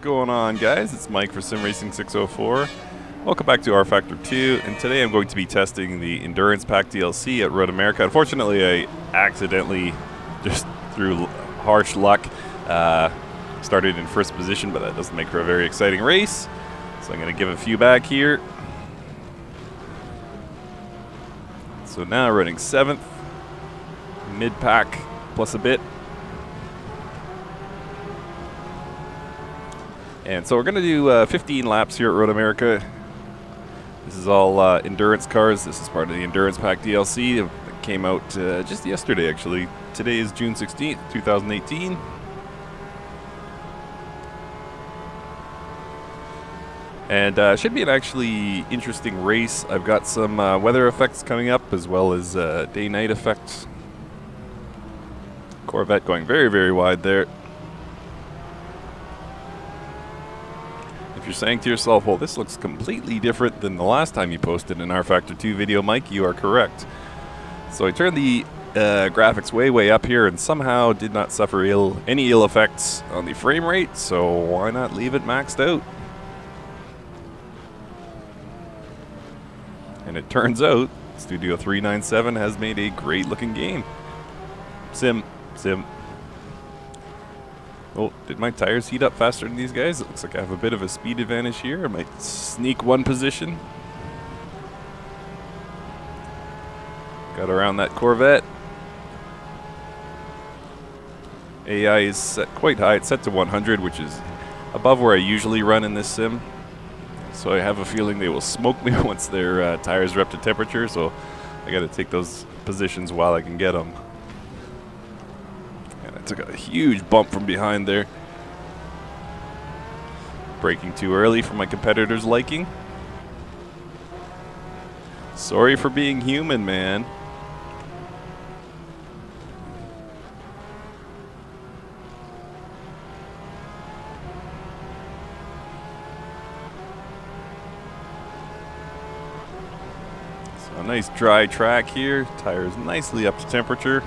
going on, guys? It's Mike for Sim Racing 604. Welcome back to rFactor 2, and today I'm going to be testing the Endurance Pack DLC at Road America. Unfortunately, I accidentally, just through harsh luck, started in first position, but that doesn't make for a very exciting race. So I'm going to give a few back here. So now running 7th, mid-pack plus a bit. And so we're going to do 15 laps here at Road America. This is all endurance cars. This is part of the Endurance Pack DLC. It came out just yesterday, actually. Today is June 16th, 2018. And should be an actually interesting race. I've got some weather effects coming up, as well as day-night effects. Corvette going very, very wide there. If you're saying to yourself, well, this looks completely different than the last time you posted an rFactor 2 video, Mike, you are correct. So I turned the graphics way, way up here and somehow did not suffer any ill effects on the frame rate, so why not leave it maxed out? And it turns out Studio 397 has made a great looking game. Sim. Oh, did my tires heat up faster than these guys? It looks like I have a bit of a speed advantage here. I might sneak one position. Got around that Corvette. AI is set quite high. It's set to 100, which is above where I usually run in this sim. So I have a feeling they will smoke me once their tires are up to temperature, so I got to take those positions while I can get them. Took a huge bump from behind there. Braking too early for my competitor's liking. Sorry for being human, man. So a nice dry track here. Tires nicely up to temperature.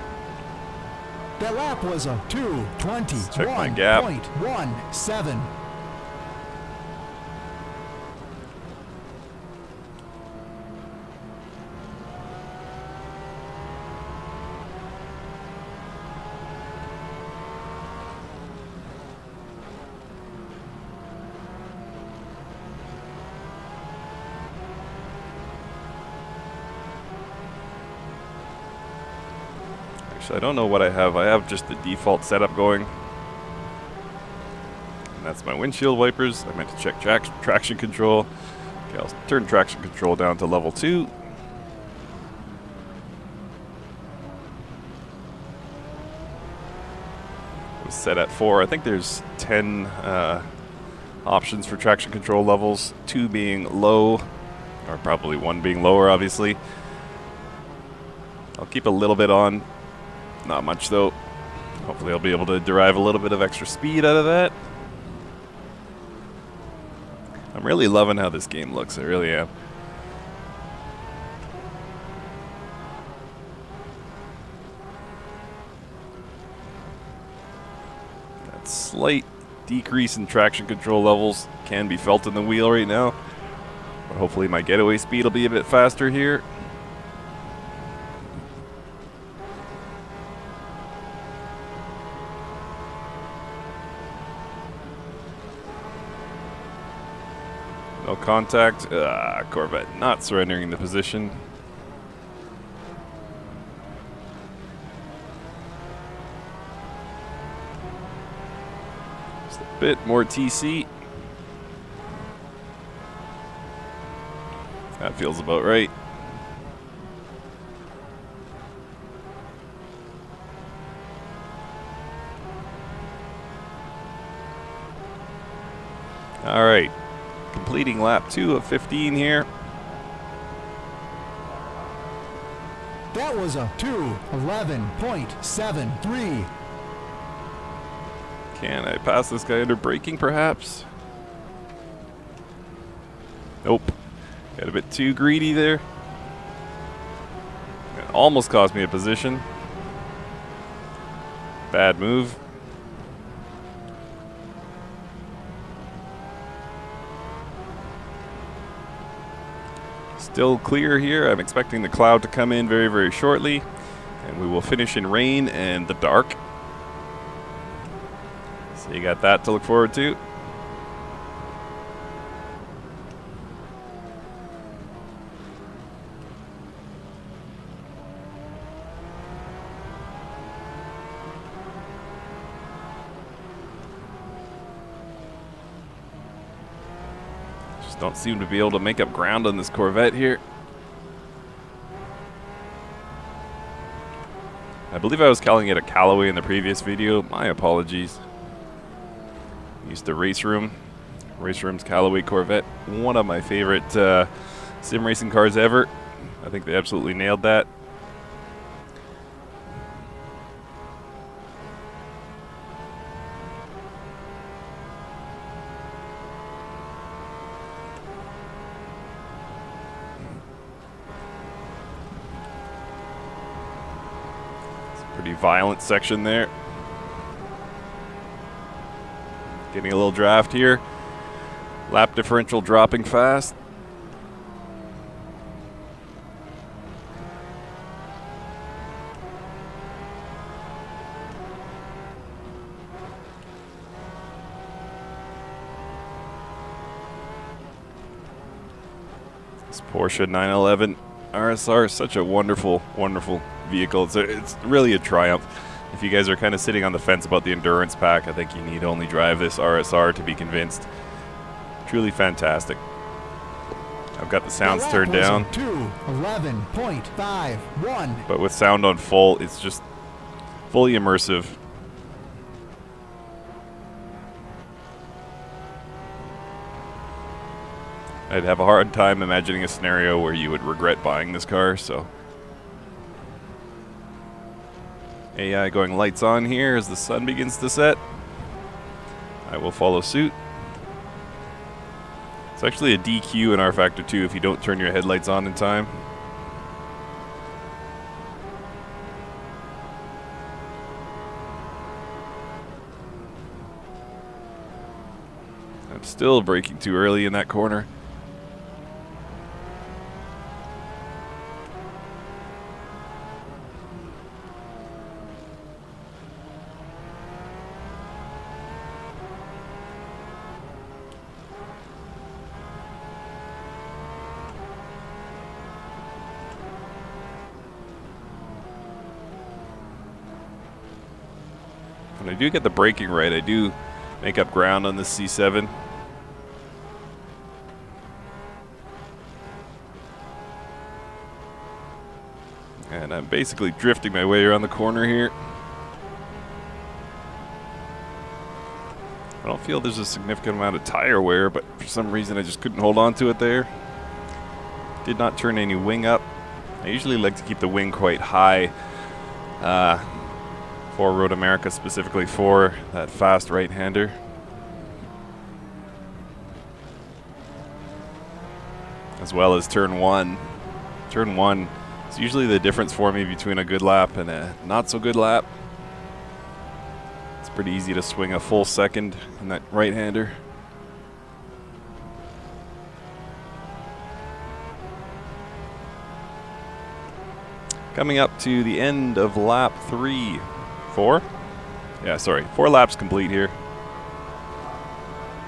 That lap was a 2:21.17. Check my gap. I don't know what I have. I have just the default setup going. And that's my windshield wipers. I meant to check traction control. Okay, I'll turn traction control down to level 2. It was set at 4. I think there's 10 options for traction control levels, 2 being low, or probably 1 being lower, obviously. I'll keep a little bit on. Not much, though. Hopefully I'll be able to derive a little bit of extra speed out of that. I'm really loving how this game looks. I really am. That slight decrease in traction control levels can be felt in the wheel right now. But hopefully my getaway speed will be a bit faster here. No contact. Corvette not surrendering the position. Just a bit more TC. That feels about right. All right. Completing lap 2 of 15 here. That was a 2:11.73. Can I pass this guy under braking, perhaps? Nope. Got a bit too greedy there. It almost cost me a position. Bad move. Still clear here. I'm expecting the cloud to come in very, very shortly. And we will finish in rain and the dark. So you got that to look forward to. Just don't seem to be able to make up ground on this Corvette here. I believe I was calling it a Callaway in the previous video. My apologies. Used to Race Room. Race Room's Callaway Corvette. One of my favorite sim racing cars ever. I think they absolutely nailed that. Pretty violent section there. Getting a little draft here. Lap differential dropping fast. This Porsche 911 RSR is such a wonderful, wonderful vehicle. It's really a triumph. If you guys are kind of sitting on the fence about the endurance pack, I think you need only drive this RSR to be convinced. Truly fantastic. I've got the sounds turned down. 2:11.51. But with sound on full, it's just fully immersive. I'd have a hard time imagining a scenario where you would regret buying this car, so. AI going lights on here as the sun begins to set. I will follow suit. It's actually a DQ in rFactor 2 if you don't turn your headlights on in time. I'm still braking too early in that corner. When I do get the braking right, I do make up ground on this C7. And I'm basically drifting my way around the corner here. I don't feel there's a significant amount of tire wear, but for some reason I just couldn't hold on to it there. Did not turn any wing up. I usually like to keep the wing quite high. For Road America, specifically for that fast right-hander. As well as turn one. Turn one is usually the difference for me between a good lap and a not so good lap. It's pretty easy to swing a full second in that right-hander. Coming up to the end of lap 3. 4? Yeah, sorry. 4 laps complete here.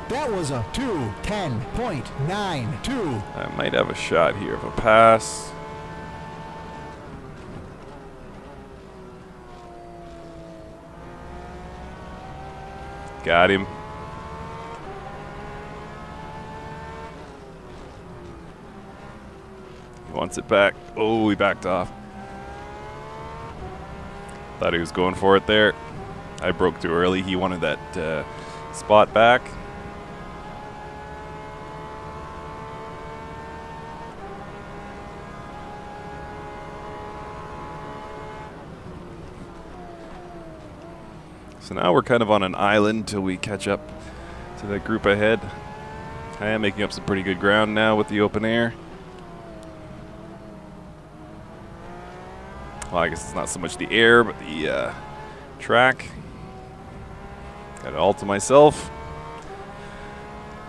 That was a 2:10.92. I might have a shot here of a pass. Got him. He wants it back. Oh, he backed off. Thought he was going for it there. I broke too early. He wanted that spot back. So now we're kind of on an island till we catch up to that group ahead. I am making up some pretty good ground now with the open air. Well, I guess it's not so much the air, but the track. Got it all to myself.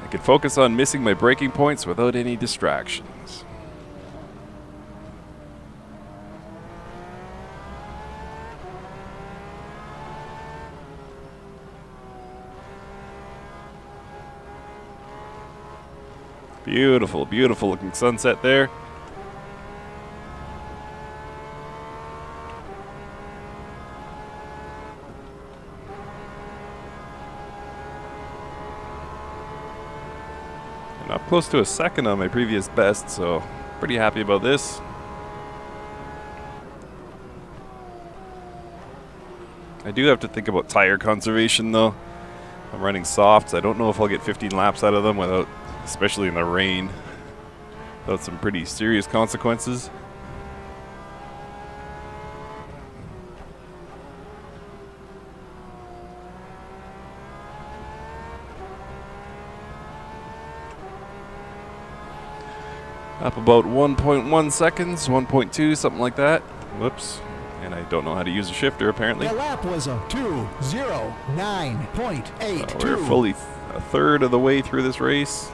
I can focus on missing my braking points without any distractions. Beautiful, beautiful looking sunset there. And up close to a second on my previous best, so pretty happy about this. I do have to think about tire conservation though. I'm running softs. I don't know if I'll get 15 laps out of them without, especially in the rain, without some pretty serious consequences. Up about 1.1 seconds, 1.2, something like that. Whoops. And I don't know how to use a shifter, apparently. That lap was a 2:09.82. So we're fully a third of the way through this race.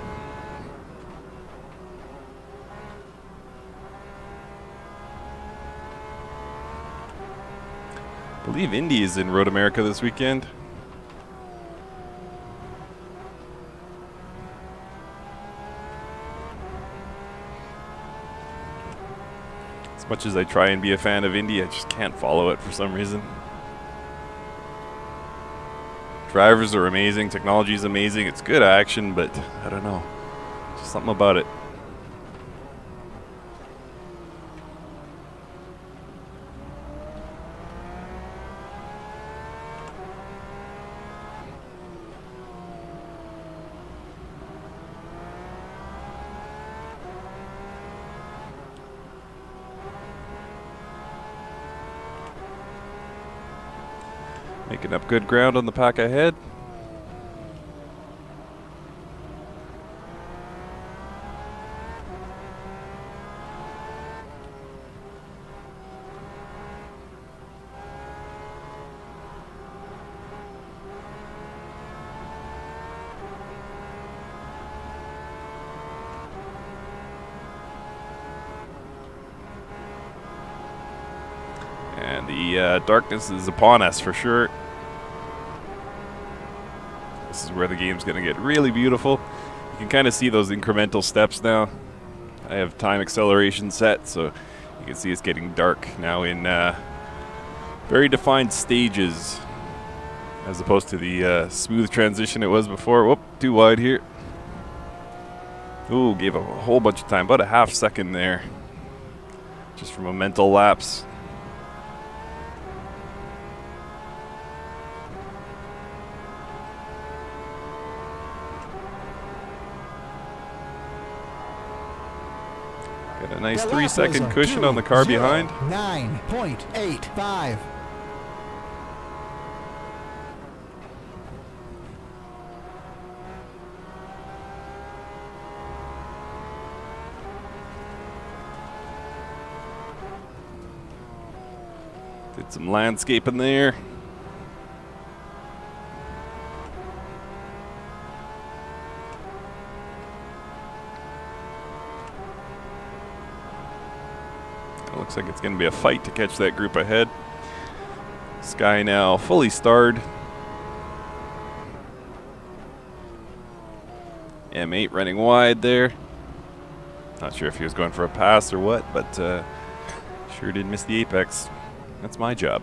I believe Indy is in Road America this weekend. As much as I try and be a fan of Indy, I just can't follow it for some reason. Drivers are amazing, technology is amazing, it's good action, but I don't know, just something about it. Making up good ground on the pack ahead. And the darkness is upon us for sure. This is where the game's going to get really beautiful. You can kind of see those incremental steps now. I have time acceleration set, so you can see it's getting dark now in very defined stages, as opposed to the smooth transition it was before. Whoop, too wide here. Ooh, gave a whole bunch of time, about a half second there, just from a mental lapse. Got a nice 3-second cushion on the car behind. 9.85. Did some landscaping there. Looks like it's going to be a fight to catch that group ahead. Sky now fully starred. M8 running wide there. Not sure if he was going for a pass or what, but sure did miss the apex. That's my job.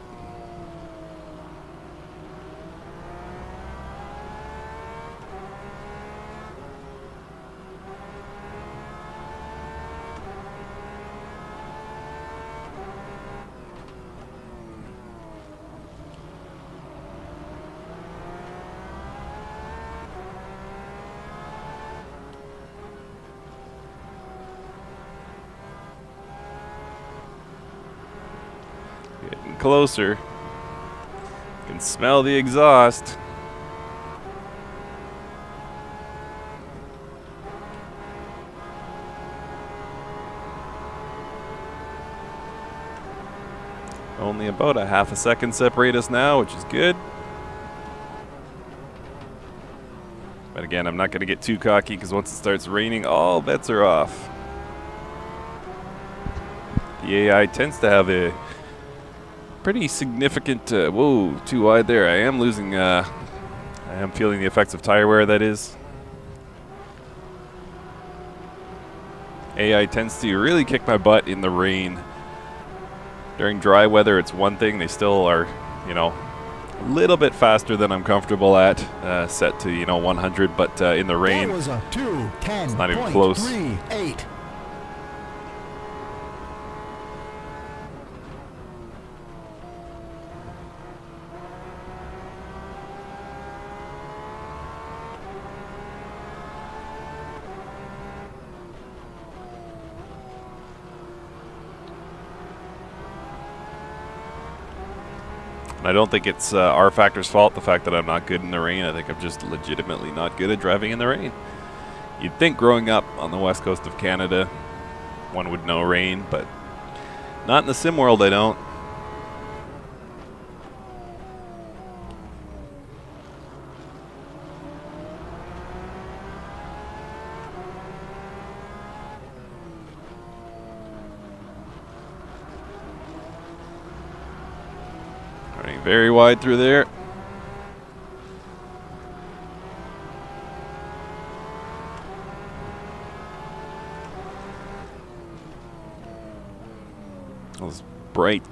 Getting closer. Can smell the exhaust. Only about a half a second separate us now, which is good. But again, I'm not going to get too cocky because once it starts raining, all bets are off. The AI tends to have a pretty significant, whoa, too wide there. I am losing, I am feeling the effects of tire wear, that is. AI tends to really kick my butt in the rain. During dry weather, it's one thing. They still are, you know, a little bit faster than I'm comfortable at, set to, you know, 100, but in the rain, That was a 2:10.38. it's not even close. I don't think it's rFactor's fault, the fact that I'm not good in the rain. I think I'm just legitimately not good at driving in the rain. You'd think growing up on the west coast of Canada, one would know rain, but not in the sim world, I don't. Running very wide through there. Those bright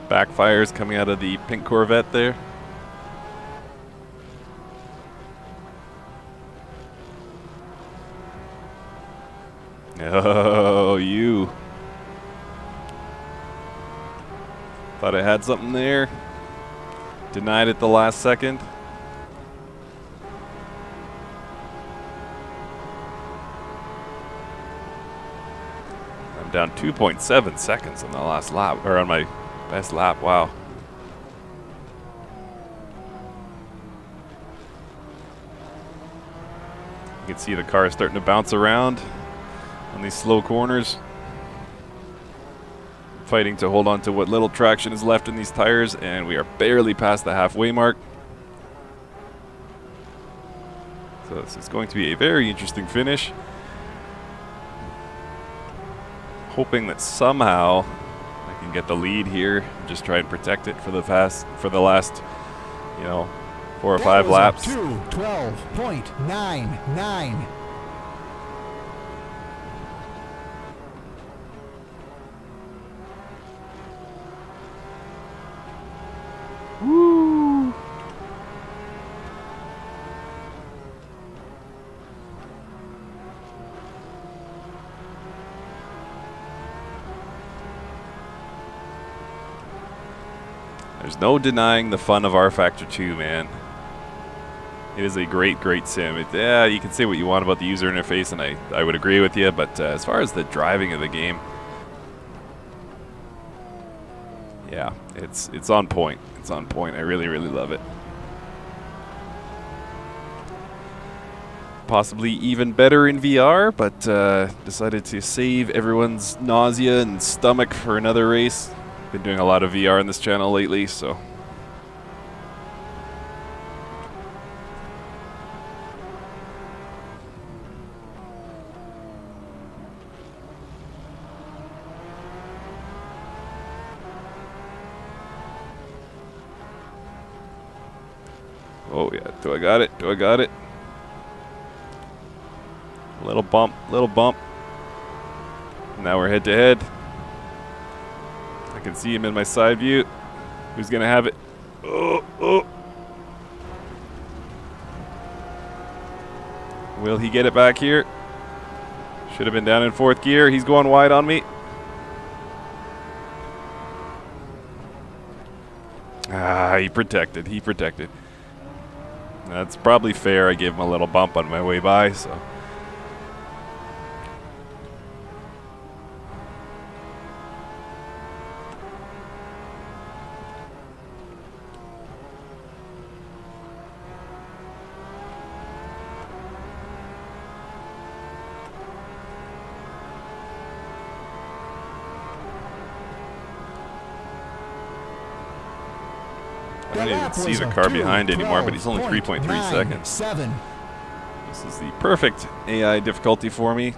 backfires coming out of the pink Corvette there. Oh, you. Thought I had something there. Denied it the last second. I'm down 2.7 seconds on the last lap, or on my best lap. Wow. You can see the car starting to bounce around on these slow corners. Fighting to hold on to what little traction is left in these tires, and we are barely past the halfway mark. So this is going to be a very interesting finish. Hoping that somehow I can get the lead here and just try and protect it for the last, you know, 4 or 5 laps. 2:12.99. Woo! There's no denying the fun of rFactor 2, man. It is a great, great sim. Yeah, you can say what you want about the user interface, and I would agree with you, but as far as the driving of the game, yeah, it's on point. It's on point. I really, really love it. Possibly even better in VR, but decided to save everyone's nausea and stomach for another race. Been doing a lot of VR on this channel lately, so. Oh yeah, do I got it? Do I got it? Little bump, little bump. Now we're head to head. I can see him in my side view. Who's gonna have it? Oh, oh. Will he get it back here? Should have been down in 4th gear. He's going wide on me. Ah, he protected. He protected. That's probably fair. I gave him a little bump on my way by, so. I don't even see the car behind anymore, but he's only 3.3 seconds. This is the perfect AI difficulty for me.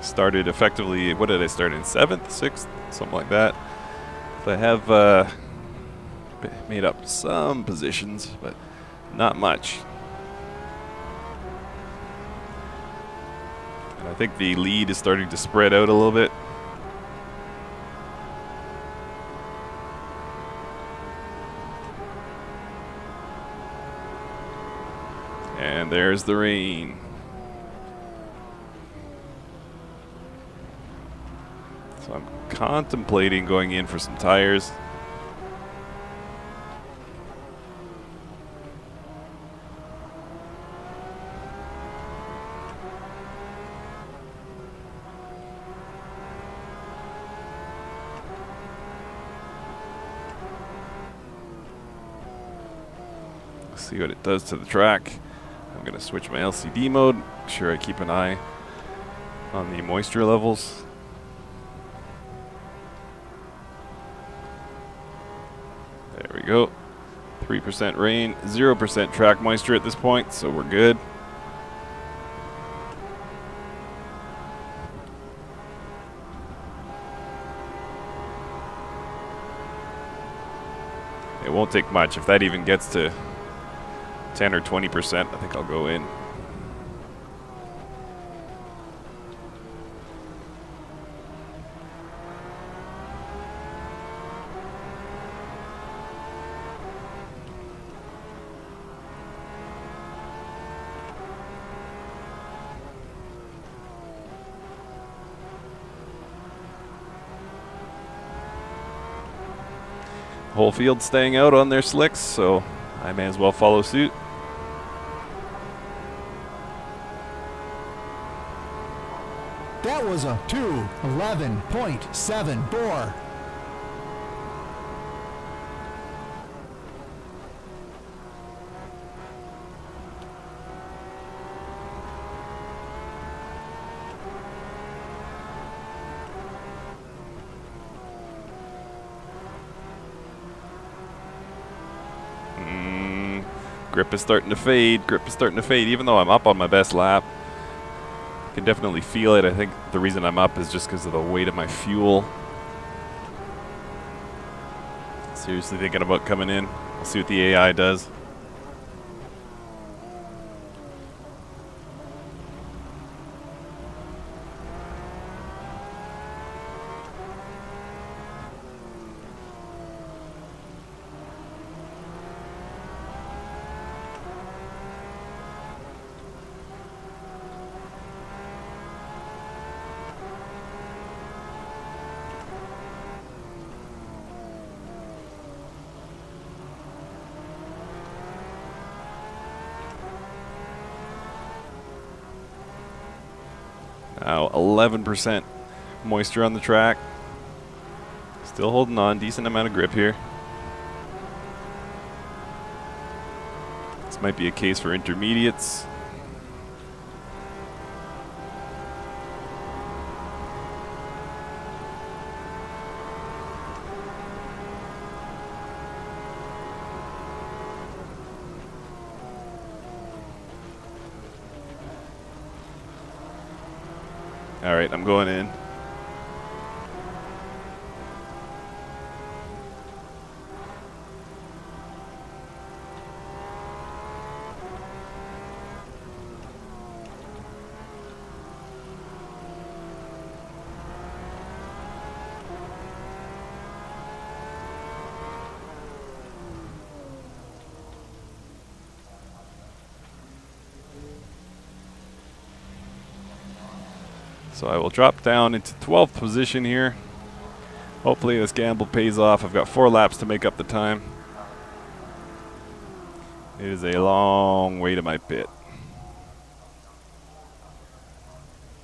Started effectively, what did I start in? 7th, 6th, something like that. So I have made up some positions, but not much. I think the lead is starting to spread out a little bit. And there's the rain. So I'm contemplating going in for some tires. See what it does to the track. I'm going to switch my LCD mode. Make sure I keep an eye on the moisture levels. There we go. 3% rain, 0% track moisture at this point, so we're good. It won't take much. If that even gets to 10 or 20%, I think I'll go in. Whole field staying out on their slicks, so I may as well follow suit. That was a 2:11.74. Grip is starting to fade. Grip is starting to fade, even though I'm up on my best lap. I can definitely feel it. I think the reason I'm up is just because of the weight of my fuel. Seriously thinking about coming in. We'll see what the AI does. Now 11% moisture on the track. Still holding on, decent amount of grip here. This might be a case for intermediates. All right, I'm going in. So I will drop down into 12th position here. Hopefully this gamble pays off. I've got 4 laps to make up the time. It is a long way to my pit.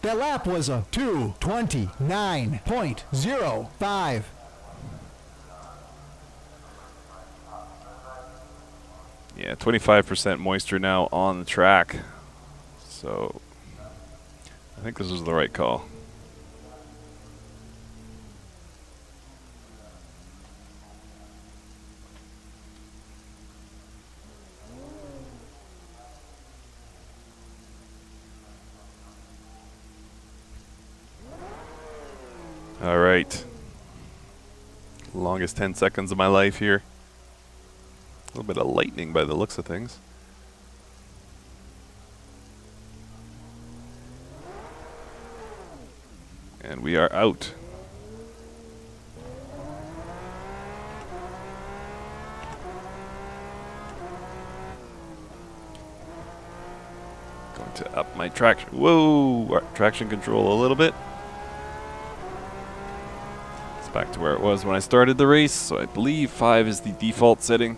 That lap was a 2:29.05. Yeah, 25% moisture now on the track. So I think this was the right call. All right. Longest 10 seconds of my life here. A little bit of lightning by the looks of things. And we are out. Going to up my traction. Whoa! Traction control a little bit. It's back to where it was when I started the race. So I believe 5 is the default setting.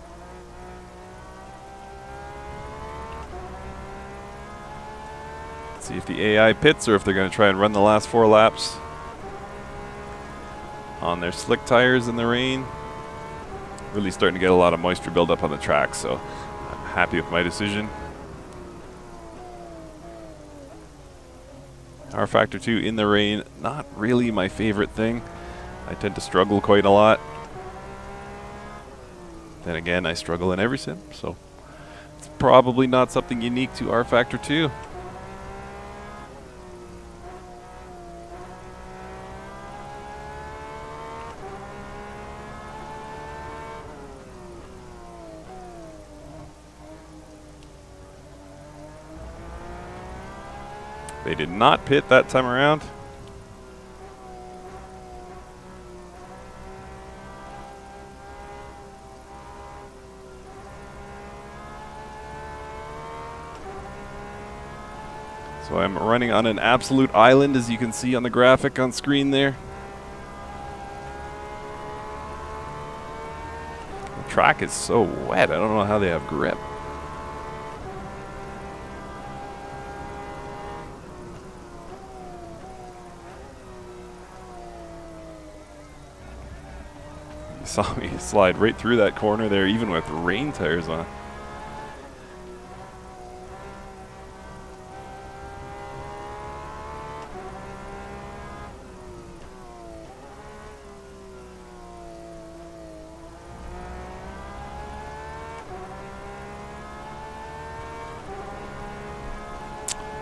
See if the AI pits or if they're going to try and run the last 4 laps on their slick tires in the rain. Really starting to get a lot of moisture buildup on the track, so I'm happy with my decision. rFactor 2 in the rain, not really my favorite thing. I tend to struggle quite a lot. Then again, I struggle in every sim, so it's probably not something unique to rFactor 2. They did not pit that time around. So I'm running on an absolute island, as you can see on the graphic on screen there. The track is so wet, I don't know how they have grip. Saw me slide right through that corner there, even with rain tires on.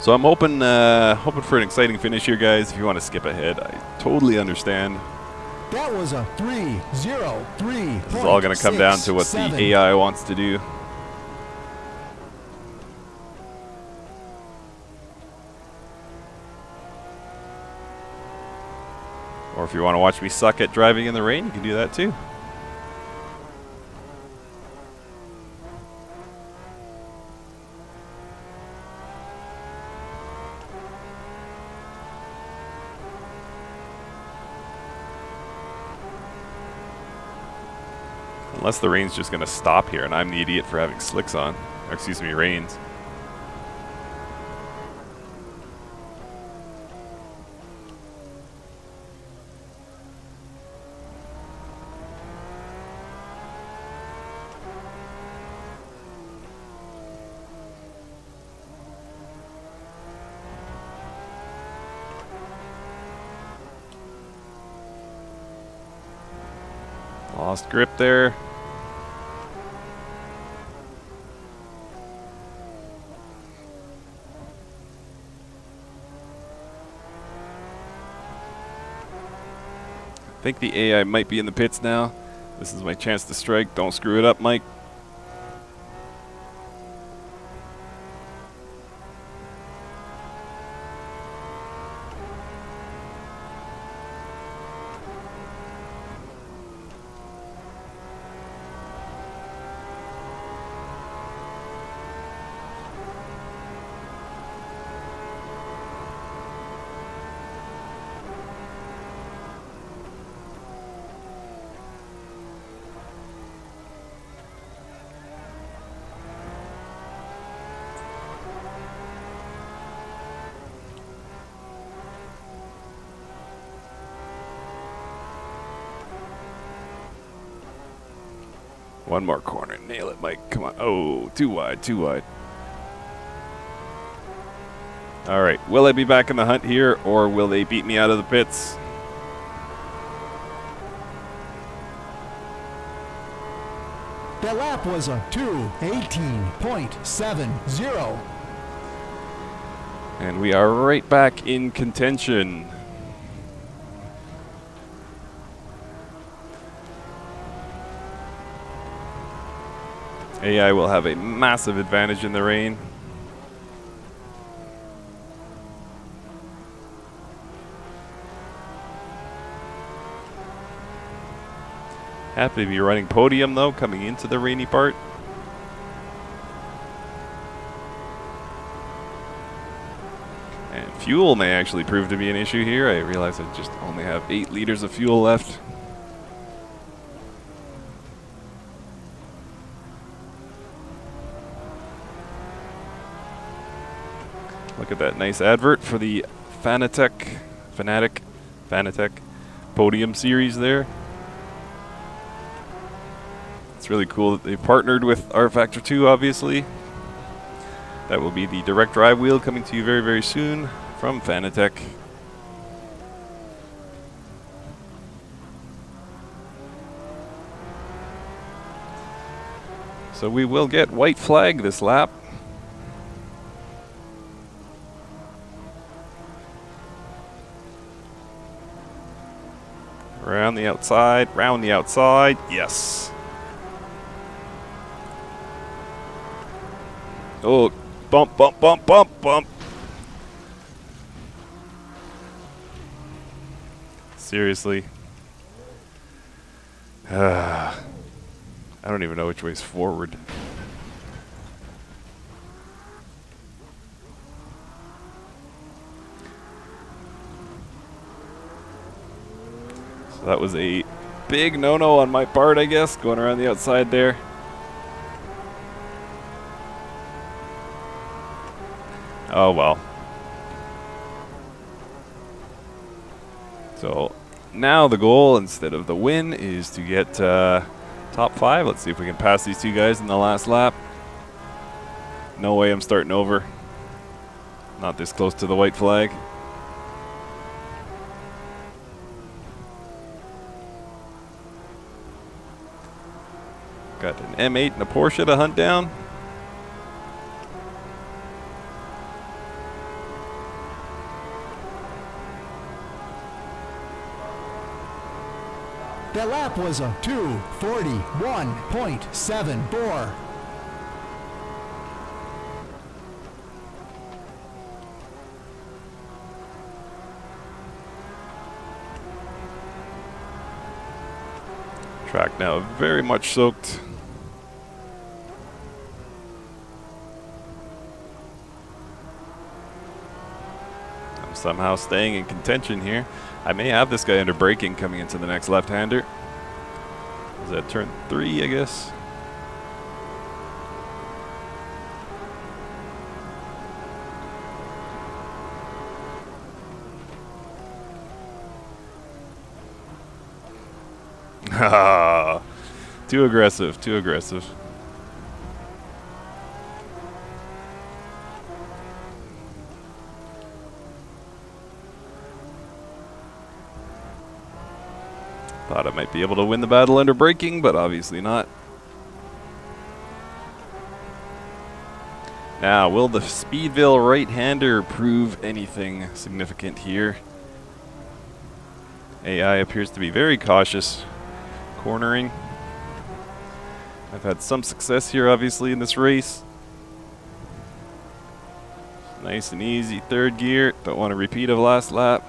So I'm hoping for an exciting finish here, guys. If you want to skip ahead, I totally understand. That was a 3:03. This is all going to come down to what the AI wants to do. Or if you want to watch me suck at driving in the rain, you can do that too. Unless the rain's just going to stop here and I'm the idiot for having slicks on. Or, excuse me, rains. Lost grip there. I think the AI might be in the pits now. This is my chance to strike. Don't screw it up, Mike. One more corner. Nail it, Mike. Come on. Oh, too wide, too wide. All right. Will I be back in the hunt here, or will they beat me out of the pits? That lap was a 2:18.70. And we are right back in contention. AI will have a massive advantage in the rain. Happy to be running podium though, coming into the rainy part. And fuel may actually prove to be an issue here. I realize I just only have 8 liters of fuel left. Look at that nice advert for the Fanatec Podium Series there. It's really cool that they partnered with rFactor 2, obviously. That will be the direct drive wheel coming to you very, very soon from Fanatec. So we will get white flag this lap. Around the outside, round the outside, yes. Oh, bump, bump, bump, bump, bump. Seriously. I don't even know which way's forward. So that was a big no-no on my part, I guess, going around the outside there. Oh well. So now the goal, instead of the win, is to get top 5. Let's see if we can pass these two guys in the last lap. No way I'm starting over. Not this close to the white flag. Got an M8 and a Porsche to hunt down. That lap was a 2:41.74. Track now very much soaked. I'm somehow staying in contention here. I may have this guy under braking coming into the next left-hander. Is that turn 3, I guess? Too aggressive, too aggressive. Thought I might be able to win the battle under braking, but obviously not. Now, will the Speedville right-hander prove anything significant here? AI appears to be very cautious. Cornering. I've had some success here, obviously, in this race. Nice and easy, 3rd gear. Don't want a repeat of last lap.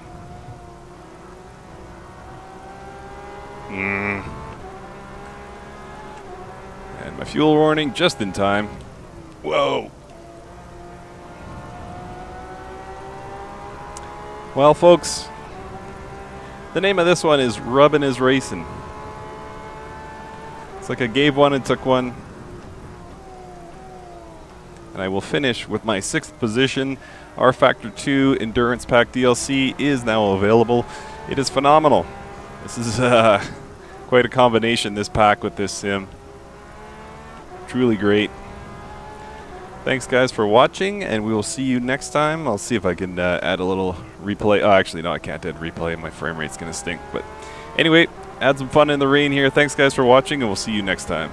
And my fuel warning just in time. Whoa. Well, folks, the name of this one is Rubbin' is Racing. It's like I gave one and took one. And I will finish with my 6th position. rFactor 2 Endurance Pack DLC is now available. It is phenomenal. This is quite a combination, this pack with this sim. Truly great. Thanks, guys, for watching, and we will see you next time. I'll see if I can add a little replay. Oh, actually, no, I can't add replay. My frame rate's going to stink. But anyway, add some fun in the rain here. Thanks, guys, for watching, and we'll see you next time.